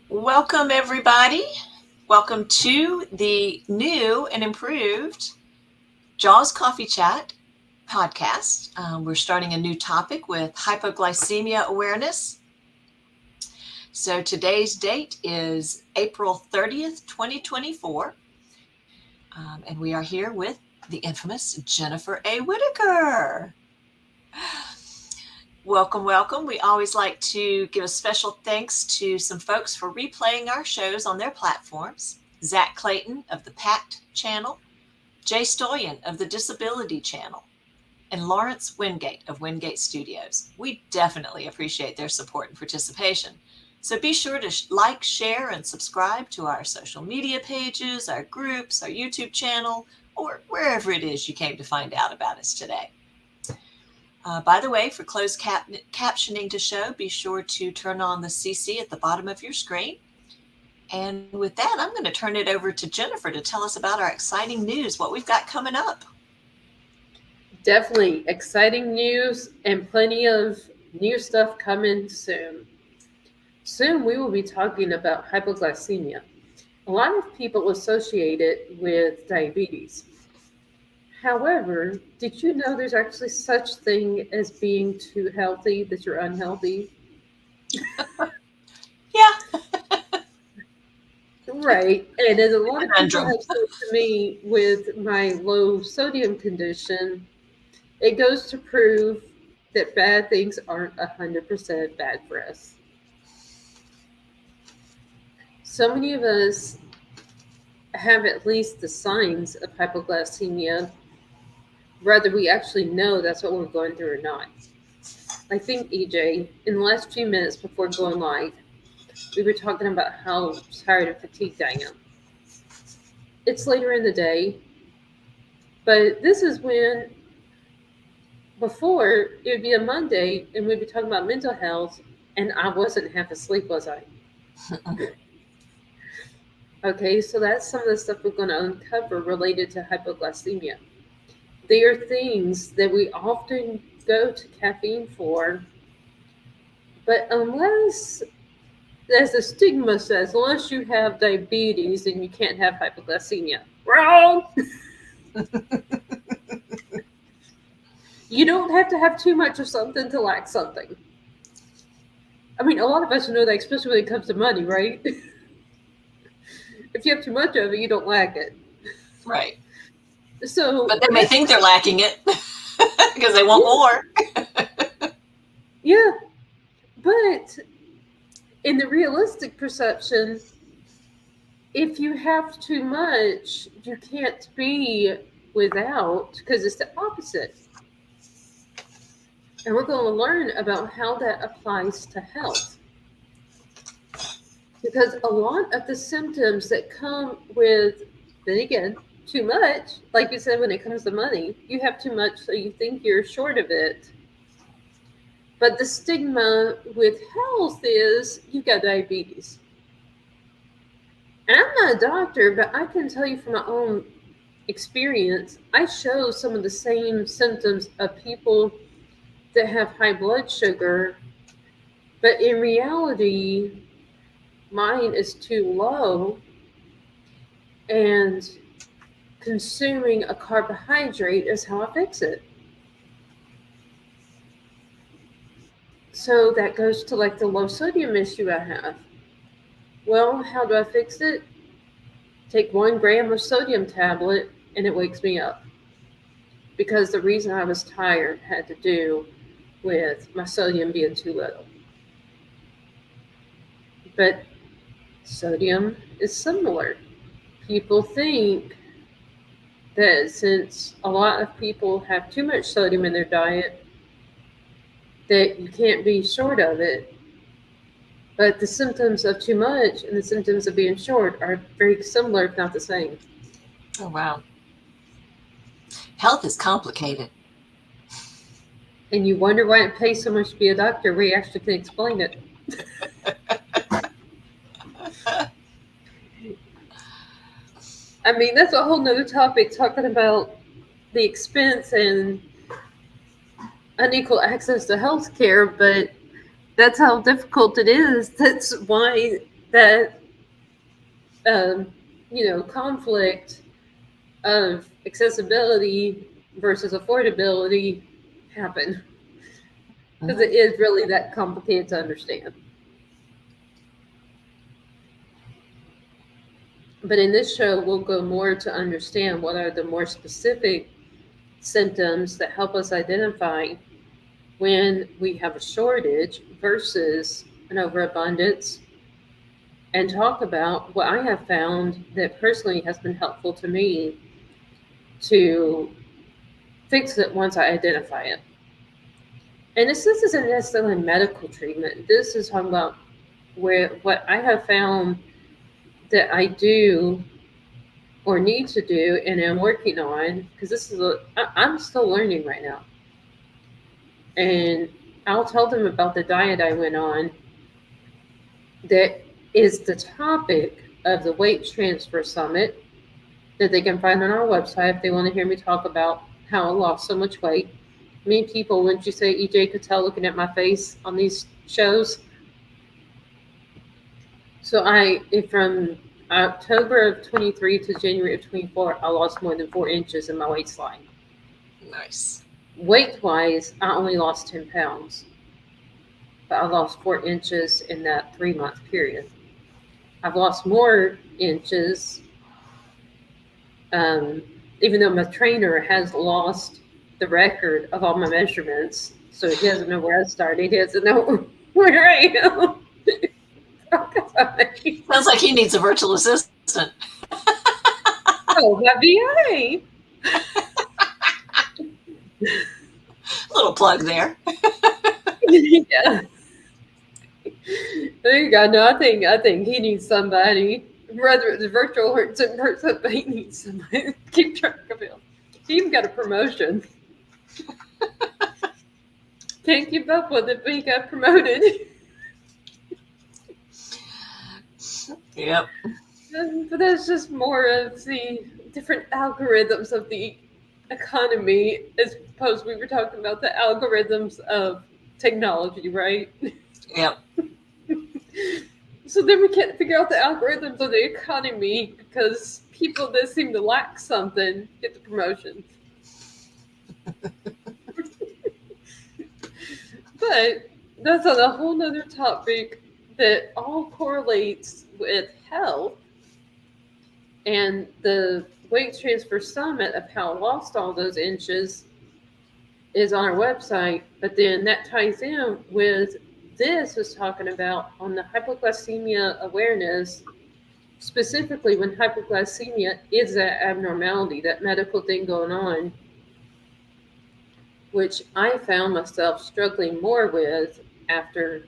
Welcome, everybody. Welcome to the new and improved Jaws Coffee Chat podcast. We're starting a new topic with hypoglycemia awareness. So today's date is April 30th, 2024. And we are here with the infamous Jennifer A. Whitaker. Welcome, welcome. We always like to give a special thanks to some folks for replaying our shows on their platforms. Zach Clayton of the PACT channel, Jay Stoyan of the Disability channel, and Lawrence Wingate of Wingate Studios. We definitely appreciate their support and participation. So be sure to like, share, and subscribe to our social media pages, our groups, our YouTube channel, or wherever it is you came to find out about us today. By the way, for closed captioning to show, be sure to turn on the CC at the bottom of your screen. And with that, I'm going to turn it over to Jennifer to tell us about our exciting news, what we've got coming up. Definitely exciting news and plenty of new stuff coming soon. Soon we will be talking about hypoglycemia. A lot of people associate it with diabetes. However, did you know there's actually such thing as being too healthy that you're unhealthy? Yeah. Right. And as a lot of people Conundrum. have said to me with my low sodium condition, it goes to prove that bad things aren't 100% bad for us. So many of us have at least the signs of hypoglycemia, whether we actually know that's what we're going through or not. I think, EJ, in the last few minutes before going live, we were talking about how tired and fatigued I am. It's later in the day, but this is when, before, it would be a Monday and we'd be talking about mental health, and I wasn't half asleep, was I? Okay, so that's some of the stuff we're going to uncover related to hypoglycemia. They are things that we often go to caffeine for, but unless, as the stigma says, unless you have diabetes, then you can't have hypoglycemia. Wrong! You don't have to have too much of something to lack something. I mean, a lot of us know that, especially when it comes to money, right? If you have too much of it, you don't lack it. Right. So, But they may think they're lacking it because they want more. Yeah, but in the realistic perception, if you have too much, you can't be without, because it's the opposite. And we're going to learn about how that applies to health. Because a lot of the symptoms that come with, then again, too much, like you said, when it comes to money, you have too much, so you think you're short of it. But the stigma with health is you've got diabetes. And I'm not a doctor, but I can tell you from my own experience, I show some of the same symptoms of people that have high blood sugar, but in reality, mine is too low, and consuming a carbohydrate is how I fix it. So that goes to like the low sodium issue I have. Well, how do I fix it? Take 1 gram of sodium tablet and it wakes me up. Because the reason I was tired had to do with my sodium being too little. But sodium is similar. People think that since a lot of people have too much sodium in their diet, that you can't be short of it. But the symptoms of too much and the symptoms of being short are very similar, if not the same. Oh, wow. Health is complicated. And you wonder why it pays so much to be a doctor, where you actually can explain it. I mean, that's a whole nother topic, talking about the expense and unequal access to health care, but that's how difficult it is. That's why that um, conflict of accessibility versus affordability happen, because Mhm. it is really that complicated to understand. But in this show, we'll go more to understand what are the more specific symptoms that help us identify when we have a shortage versus an overabundance, and talk about what I have found that personally has been helpful to me to fix it once I identify it. And this isn't necessarily medical treatment. This is talking about where what I have found that I do or need to do and am working on, because I'm still learning right now. And I'll tell them about the diet I went on that is the topic of the Weight Transfer Summit that they can find on our website if they want to hear me talk about how I lost so much weight. Many people, wouldn't you say, EJ, could tell looking at my face on these shows? So from October of 23 to January of 24, I lost more than 4 inches in my waistline. Nice. Weight wise, I only lost 10 pounds, but I lost 4 inches in that 3 month period. I've lost more inches, um, even though my trainer has lost the record of all my measurements. So he doesn't know where I started, he doesn't know where I am. Sounds like he needs a virtual assistant. Oh, my VA. Little plug there. Yeah. There you go. No, I think he needs somebody. Whether it's virtual or it's in person, but he needs somebody to keep track of him. He even got a promotion. Can't keep up with it, but he got promoted. Yep. But that's just more of the different algorithms of the economy, as opposed we were talking about the algorithms of technology, right? Yep. So then we can't figure out the algorithms of the economy because people that seem to lack something get the promotion. But that's on a whole nother topic that all correlates with health, and the weight transfer summit of how I lost all those inches is on our website. But then that ties in with this was talking about on the hypoglycemia awareness, specifically when hypoglycemia is that abnormality, that medical thing going on, which I found myself struggling more with after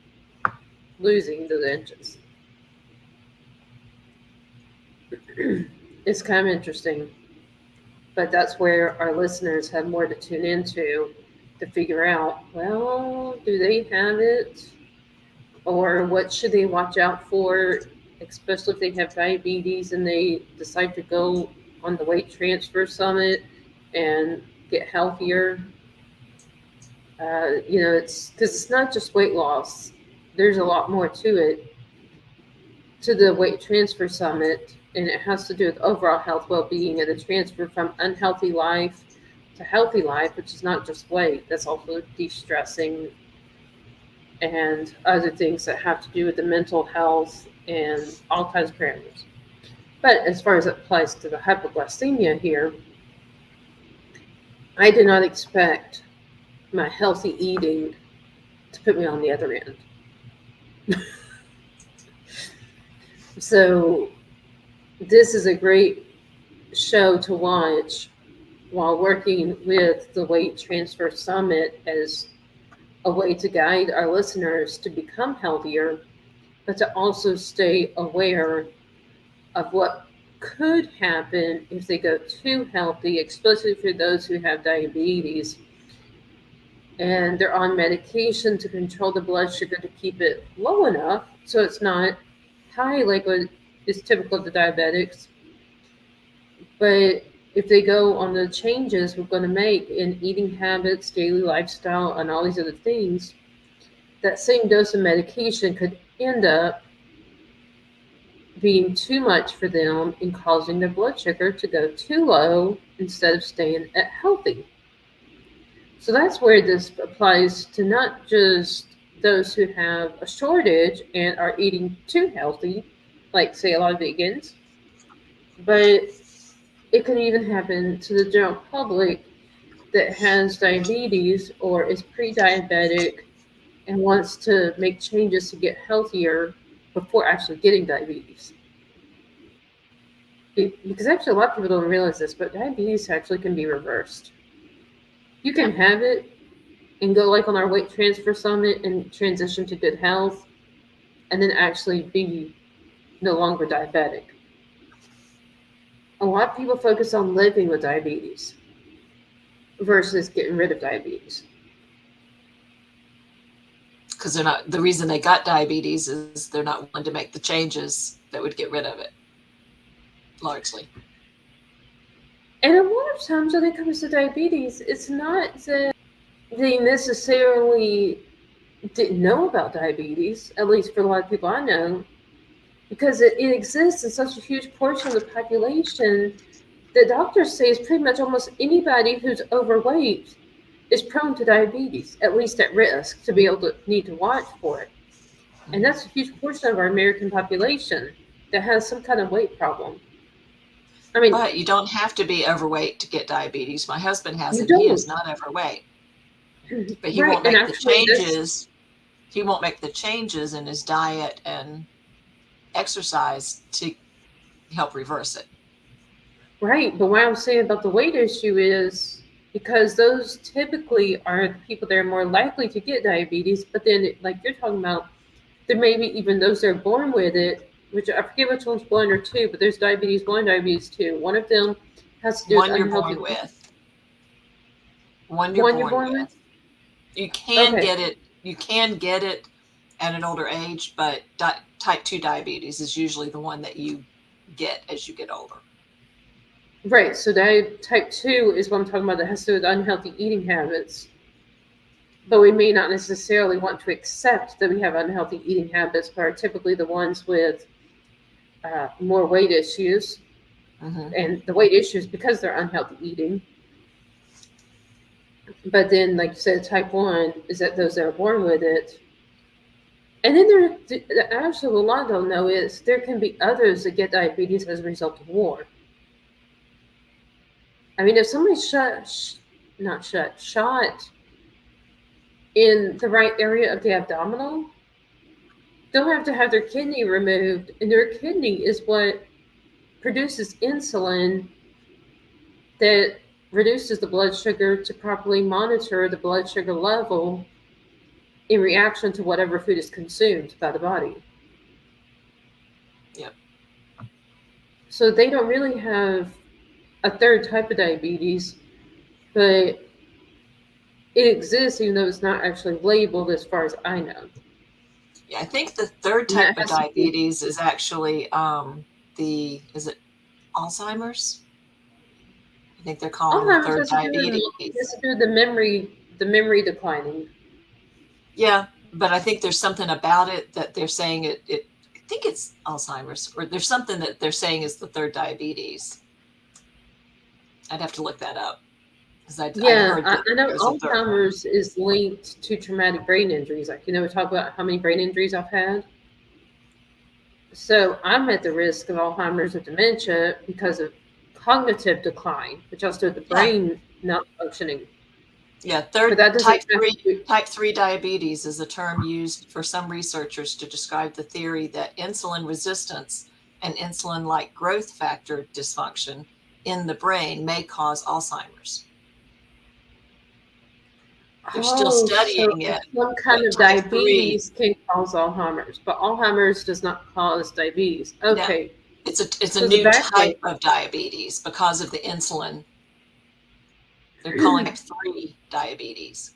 losing those inches. It's kind of interesting, but that's where our listeners have more to tune into to figure out, well, do they have it? Or what should they watch out for, especially if they have diabetes and they decide to go on the weight transfer summit and get healthier. It's because it's not just weight loss. There's a lot more to it, to the weight transfer summit, and it has to do with overall health, well-being, and the transfer from unhealthy life to healthy life, which is not just weight. That's also de-stressing and other things that have to do with the mental health and all kinds of parameters. But as far as it applies to the hypoglycemia here, I did not expect my healthy eating to put me on the other end. So this is a great show to watch while working with the Weight Transfer Summit as a way to guide our listeners to become healthier, but to also stay aware of what could happen if they go too healthy, especially for those who have diabetes and they're on medication to control the blood sugar to keep it low enough so it's not high like what is typical of the diabetics. But if they go on the changes we're going to make in eating habits, daily lifestyle, and all these other things, that same dose of medication could end up being too much for them and causing their blood sugar to go too low instead of staying at healthy. So that's where this applies to not just those who have a shortage and are eating too healthy, like, say, a lot of vegans, but it can even happen to the general public that has diabetes or is pre diabetic and wants to make changes to get healthier before actually getting diabetes. Because actually, a lot of people don't realize this, but diabetes actually can be reversed. You can Yep. have it and go like on our weight transfer summit and transition to good health and then actually be no longer diabetic. A lot of people focus on living with diabetes versus getting rid of diabetes. Because they're not, the reason they got diabetes is they're not willing to make the changes that would get rid of it, largely. And a lot of times when it comes to diabetes, it's not that they necessarily didn't know about diabetes, at least for a lot of people I know, because it exists in such a huge portion of the population that doctors say is pretty much almost anybody who's overweight is prone to diabetes, at least at risk to be able to need to watch for it. And that's a huge portion of our American population that has some kind of weight problem. I mean, But you don't have to be overweight to get diabetes. My husband has you it. He is don't. not overweight, but he Right, won't and make the actually, this changes. He won't make the changes in his diet and exercise to help reverse it. right. But what I'm saying about the weight issue is because those typically are the people that are more likely to get diabetes. But then, like you're talking about, there may be even those that are born with it, which I forget which one's one or two, but there's diabetes one, diabetes two. One of them has to do with One you're unhealthy born eating. with. One you're One you're born born with? with. You can Okay. get it. You can get it at an older age, but type 2 diabetes is usually the one that you get as you get older. Right. So type 2 is what I'm talking about that has to do with unhealthy eating habits. But we may not necessarily want to accept that we have unhealthy eating habits, but are typically the ones with more weight issues. Mm-hmm. And the weight issues because they're unhealthy eating. But then, like you said, type 1 is that those that are born with it. And then actually, what a lot don't know is there can be others that get diabetes as a result of war. I mean, if somebody's shot in the right area of the abdominal, they'll have to have their kidney removed, and their kidney is what produces insulin that reduces the blood sugar to properly monitor the blood sugar level in reaction to whatever food is consumed by the body. Yep. So they don't really have a third type of diabetes, but it exists even though it's not actually labeled as far as I know. Yeah, I think the third And type that of has to do diabetes is actually is it Alzheimer's? I think they're calling the Alzheimer's third diabetes. has to do with the memory declining. Yeah, but I think there's something about it that they're saying I think it's Alzheimer's, or there's something that they're saying is the third diabetes. I'd have to look that up because I'd Yeah, heard I, that I know there's a third. Alzheimer's is linked to traumatic brain injuries. Like, we talk about how many brain injuries I've had. So I'm at the risk of Alzheimer's or dementia because of cognitive decline, which has to do with the Yeah, brain not functioning. yeah. But Third that doesn't have to do. type 3 diabetes is a term used for some researchers to describe the theory that insulin resistance and insulin-like growth factor dysfunction in the brain may cause Alzheimer's. They're still Oh, so studying it, some kind but of type 3, diabetes can cause Alzheimer's, but Alzheimer's does not cause diabetes. no, Okay, it's a so the new background. type of diabetes because of the insulin. They're calling it type 3 diabetes.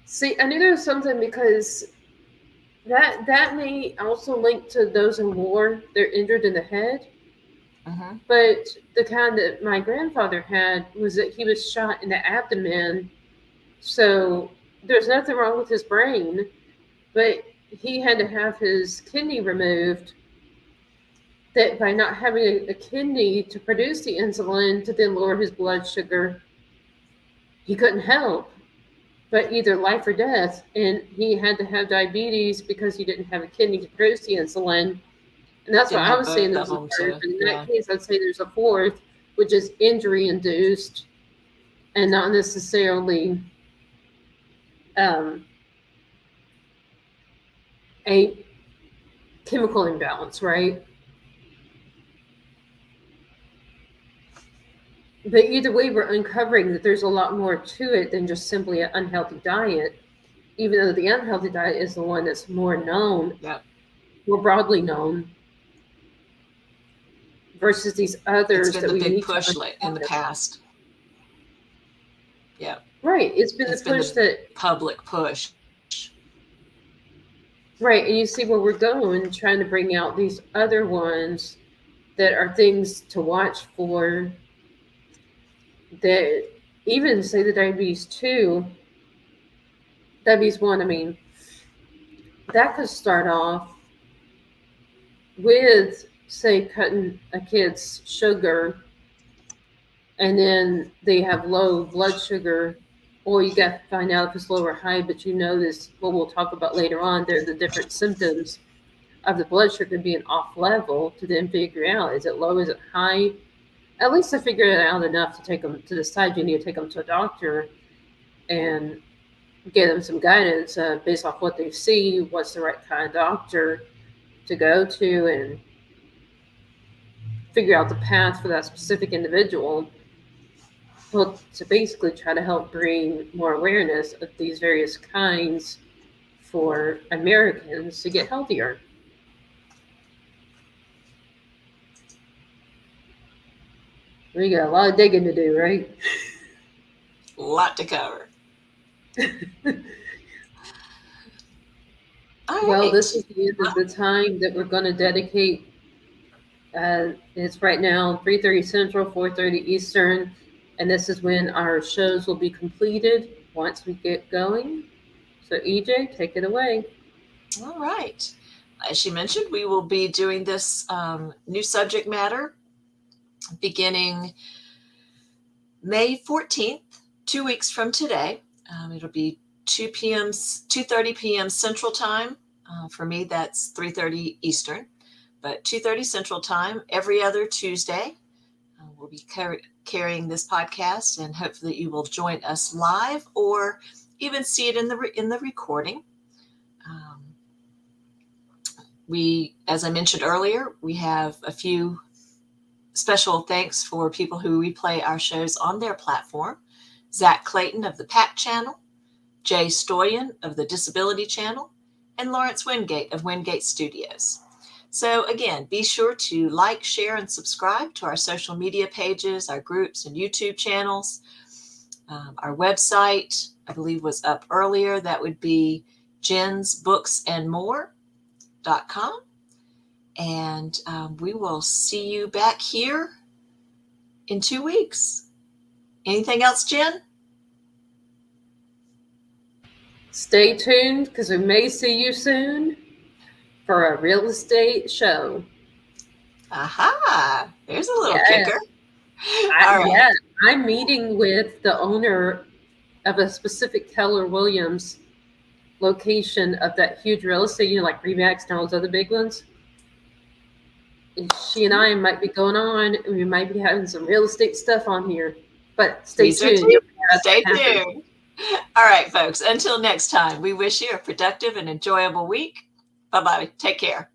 See, I knew there was something because that may also link to those in war. They're injured in the head, Mm-hmm. but the kind that my grandfather had was that he was shot in the abdomen. So there's nothing wrong with his brain, but he had to have his kidney removed that by not having a kidney to produce the insulin to then lower his blood sugar, he couldn't help but either life or death. And he had to have diabetes because he didn't have a kidney to produce the insulin. And that's what Didn't I have was saying. both There of was a them third. to, But in yeah. that case, I'd say there's a fourth, which is injury induced and not necessarily um, a chemical imbalance, right? But either way, we're uncovering that there's a lot more to it than just simply an unhealthy diet, even though the unhealthy diet is the one that's more known, Yep. more broadly known, versus these It's others been that the we big need to push in the uncover. past. Yep. Right. It's been the It's been push the that, public push. right. And you see where we're going, trying to bring out these other ones that are things to watch for, that even say the diabetes 2, diabetes 1, I mean, that could start off with, say, cutting a kid's sugar, and then they have low blood sugar, or you got to find out if it's low or high, but you notice what we'll talk about later on, there are the different symptoms of the blood sugar being off level to then figure out, is it low, is it high? At least to figure it out enough to take them to decide you need to take them to a doctor and get them some guidance based off what they see, what's the right kind of doctor to go to, and figure out the path for that specific individual. Well, to basically try to help bring more awareness of these various kinds for Americans to get healthier. We got a lot of digging to do, right? A lot to cover. All Well, right. this is the end of the time that we're going to dedicate. It's right now 3:30 Central, 4:30 Eastern, and this is when our shows will be completed once we get going. So, EJ, take it away. All right. As she mentioned, we will be doing this new subject matter beginning May 14th, 2 weeks from today. It'll be 2:30 p.m. Central Time. For me, that's 3:30 Eastern, but 2:30 Central Time every other Tuesday. We'll be carrying this podcast, and hopefully you will join us live or even see it in the recording. As I mentioned earlier, we have a few special thanks for people who replay our shows on their platform. Zach Clayton of the PAC channel, Jay Stoyan of the Disability channel, and Lawrence Wingate of Wingate Studios. So again, be sure to like, share, and subscribe to our social media pages, our groups, and YouTube channels. Our website, I believe, was up earlier. That would be jensbooksandmore.com. And we will see you back here in 2 weeks. Anything else, Jen? Stay tuned because we may see you soon for a real estate show. Aha! There's a little Yeah. kicker. All right. Yeah, I'm meeting with the owner of a specific Keller Williams location of that huge real estate, like Remax and all those other big ones. And she and I might be going on, and we might be having some real estate stuff on here. But stay tuned. Stay tuned. All right, folks. Until next time, we wish you a productive and enjoyable week. Bye-bye. Take care.